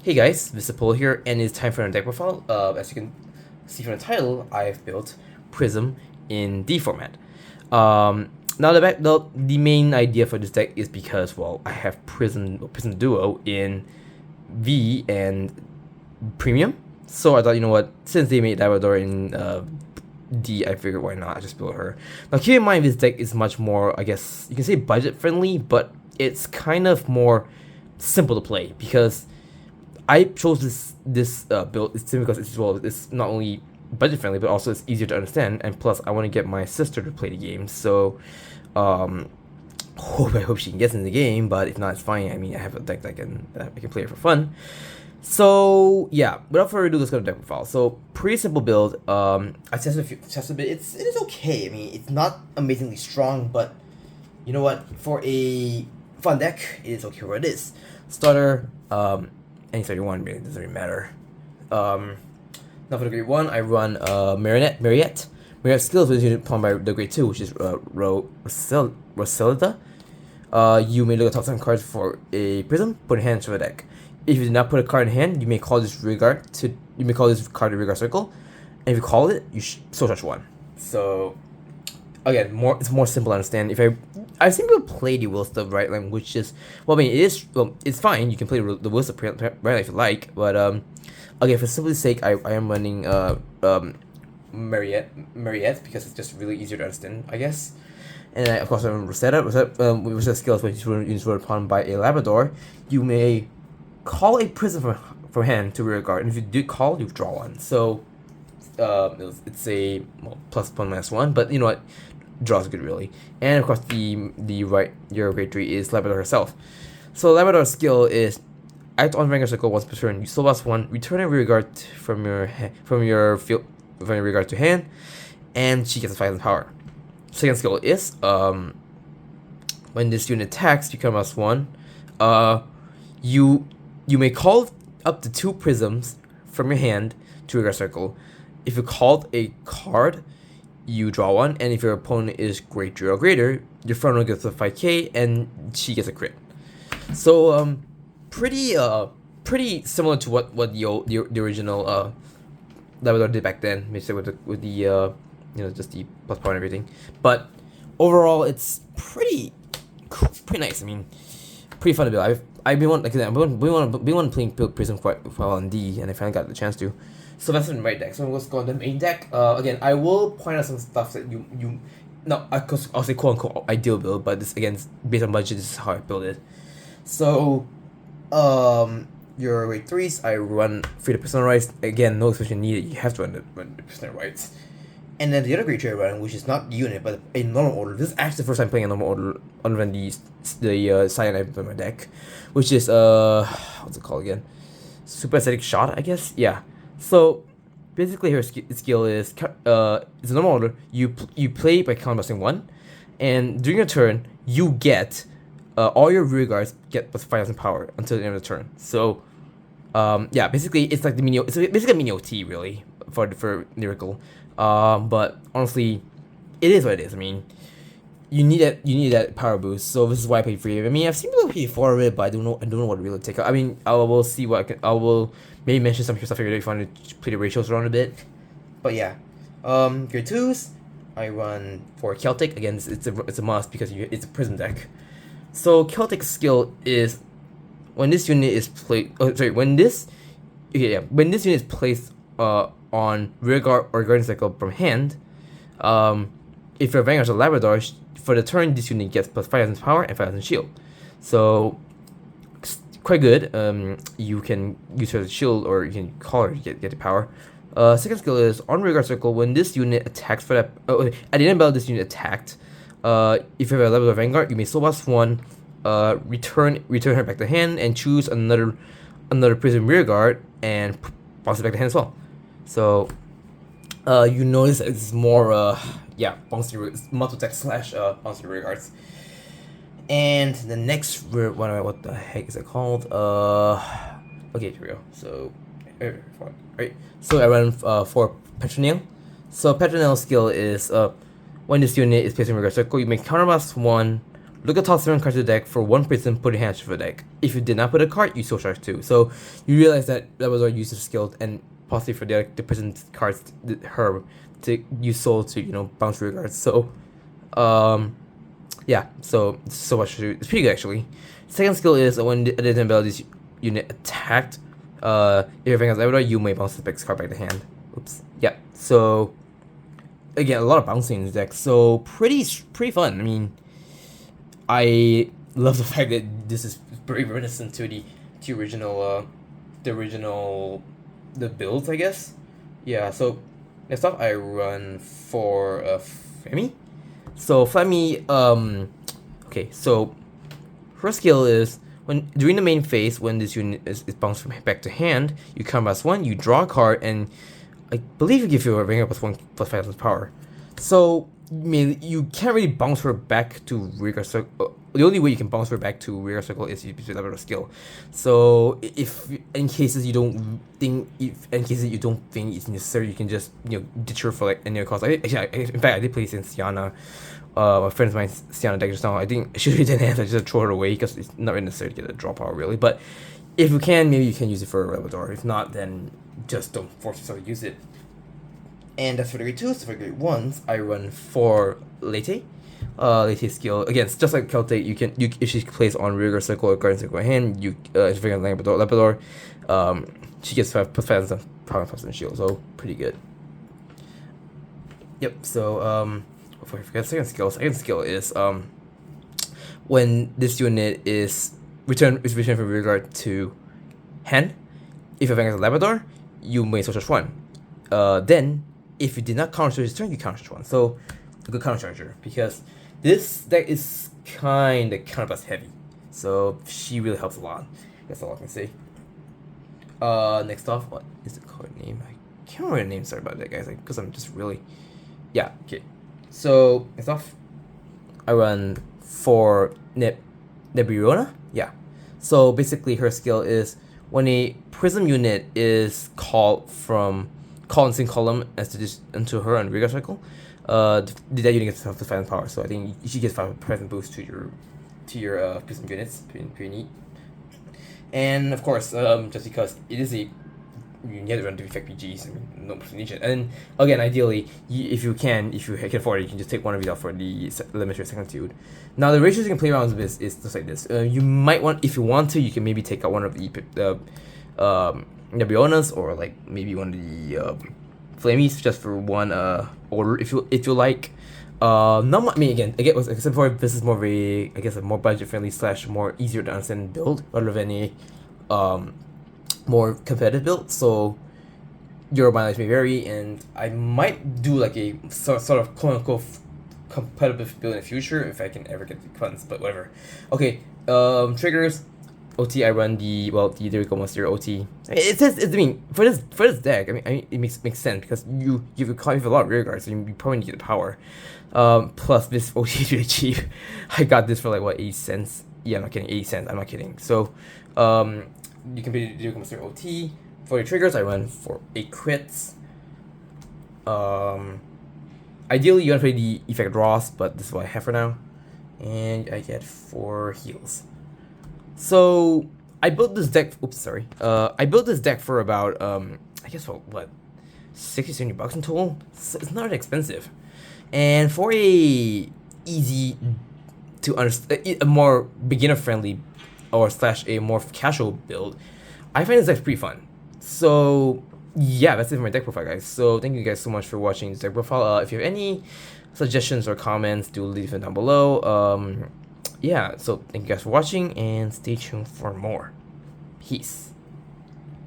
Hey guys, Mr. Polo here, and it's time for another deck profile. As you can see from the title, I've built Prism in D format. Now the main idea for this deck is because, well, I have Prism Duo in V and Premium, so I thought, you know what, since they made Labrador in D, I figured why not, I just build her. Now keep in mind this deck is much more, I guess you can say, budget friendly, but it's kind of more simple to play because I chose this build because it's not only budget friendly but also it's easier to understand, and plus I want to get my sister to play the game, so I hope she can get in the game, but if not, it's fine. I mean, I have a deck that I can play it for fun. So yeah, without further ado, let's go to deck profile. So pretty simple build. I tested a bit. It is okay. I mean, it's not amazingly strong, but you know what? For a fun deck, it is okay where it is. Starter, any 31 really doesn't really matter. Now for the grade 1, I run Marionette. Marionette skills is usually pawned by the grade 2, which is Rosalita. You may look at top 7 cards for a prism, put in hand to the deck. If you do not put a card in hand, you may call this card a Rearguard circle, and if you call it, you soul charge 1. So again, it's more simple to understand. I've seen people play the will stuff right, like, which is, well, I mean, it's fine. You can play the will stuff right if you like, but again, for simplicity's sake, I am running Mariette because it's just really easier to understand, I guess. And of course, I run Rosetta. Rosetta skills when you were pawned by a Labrador, you may call a prism from hand to rear guard, and if you do call, you draw one. So it's a +1/-1, but you know what, draws good really. And of course your grade 3 is Labrador herself. So Labrador's skill is act on Vanguard circle once per turn. You soul blast 1, return a rear guard from your rear guard to hand, and she gets a 5 power. Second skill is when this unit attacks, you come as 1. You may call up to 2 prisms from your hand to rear guard circle. If you called a card, you draw 1, and if your opponent is grade 3 or greater, your front row gets a 5k, and she gets a crit. So pretty similar to what the original Labrador did back then, maybe with the just the plus power and everything. But overall, it's pretty nice. I mean, pretty fun to build. I've been wanting playing Prism quite well on D, and I finally got the chance to. So that's in the right deck. So let's go on the main deck. Again, I will point out some stuff that I'll say quote unquote ideal build, but this again, based on budget, this is how I build it. So your grade 3s, I run free to personalize. Again, no expansion needed. You have to run the personalize. And then the other grade 3 I run, which is not unit but a normal order. This is actually the first time playing a normal order other than the cyanide in my deck, which is what's it called again? Super aesthetic shot, I guess. Yeah. So basically, her skill is it's a normal order. You play by counterblasting 1, and during your turn, you get all your rear guards get plus 5,000 power until the end of the turn. So yeah, basically it's like it's basically a mini OT really for Lyrical. But honestly, it is what it is. I mean, you need that power boost. So this is why I paid free. I mean, I've seen people pay for it, but I don't know what to really take out. I mean, I will see I will maybe mention some stuff here if I want to play the ratios around a bit. But yeah, grade 2s, I run for Celtic. Again, it's a must because it's a prism deck. So Celtic's skill is when this unit is when this unit is placed on rearguard or guardian cycle from hand, if your Vanguard's a Labrador, for the turn this unit gets plus 5,000 power and 5,000 shield. So quite good. You can use her as a shield, or you can call her to get the power. Second skill is on rearguard circle. When this unit attacks for that, at the end of battle, this unit attacked. If you have a Labrador Vanguard, you may soul blast 1, return her back to hand, and choose another prism rearguard and bounce it back to hand as well. So you notice it's more bouncy multi-attack / bouncy rearguards. And the next what the heck is it called? Okay, here we go. So right. So I run for Petronille. So Petronille's skill is when this unit is placed in rearguard circle, you may counterblast 1, look at top 7 cards of the deck for 1 prism, put your hand for the deck. If you did not put a card, you soul charge 2. So you realize that Labrador uses skill and possibly for the prism cards, her to use soul to, you know, bounce rear guards. So yeah, so much to do. It's pretty good actually. Second skill is when the additional abilities unit attacked, if you're Vanguard Labrador, you may bounce the next card back to hand. Oops. Yeah. So again, a lot of bouncing in this deck. So pretty fun. I mean, I love the fact that this is very reminiscent to the original the builds, I guess. Yeah. So next off, I run for Femi. So Femi, okay. So her skill is when during the main phase, when this unit is bounced from back to hand, you come as 1, you draw a card, and I believe you give you a ringer +1/+5 power. So I mean, you can't really bounce her back to rear guard circle. The only way you can bounce her back to rear guard circle is if you level her skill. So if in cases you don't think it's necessary, you can just, you know, ditch her for like any other cost. In fact, I did play since Sienna. My friend of mine, Sienna deck just now. I think I should have done I just throw her away because it's not really necessary to get a draw power really. But if you can, maybe you can use it for a Labrador. If not, then just don't force yourself to use it. And that's for the grade 2s. So for grade 1s, I run for Lete. Lete skill, again, it's just like Celtic, if she plays on rear guard circle or guard circle hand, if you're Labrador, she gets 5+5 power and shield, so pretty good. Yep, so before I forget, second skill is when this unit is returned from rear guard to hand, if you're Vanguard Labrador, you may soul charge 1. Then if you did not counter charge this turn, you counter charge 1. So a good counter charger, because this deck is kind of counterblast heavy, so she really helps a lot. That's all I can say. Next off, what is the card name? I can't remember the name. Sorry about that, guys. Because I'm just really, yeah. Okay. So next off, I run for Nebulona. Yeah. So basically, her skill is when a prism unit is called in same column as into her on rear cycle, that unit gets +5 power. So I think she gets 5% boost to your prism units. Pretty neat. And of course, just because it is you have to run to effect PGs, I mean, no person needs it. And again, ideally, if you can afford it, you can just take one of these out for the limited second. Now the ratios you can play around with is just like this. You might want, if you want to, you can maybe take out one of the Nebulionas, or like maybe one of the Flamies, just for one order if you like. Not, I mean, again, except for this is more of a, I guess, a more budget friendly / more easier to understand build rather than a more competitive build. So your mileage may vary, and I might do like a sort of quote unquote competitive build in the future if I can ever get the funds, but whatever. Okay, triggers. OT, I run the Lyrical Monasterio OT. It says, I mean, for this deck, I mean it makes sense, because you have a lot of rear guards, so you probably need the power. Plus this OT is really cheap. I got this for like what, 80 cents? Yeah, I'm not kidding, 80 cents. I'm not kidding. So you can pay the Lyrical Monasterio OT. For the triggers, I run for 8 crits. Ideally you want to play the effect draws, but this is what I have for now. And I get 4 heals. So I built this deck. Oops, sorry. I built this deck for about I guess what, $60-70 in total. It's not expensive, and for a easy to understand, a more beginner friendly or / a more casual build, I find this deck pretty fun. So yeah, that's it for my deck profile, guys. So thank you guys so much for watching this deck profile. If you have any suggestions or comments, do leave them down below. Yeah, so thank you guys for watching, and stay tuned for more. Peace.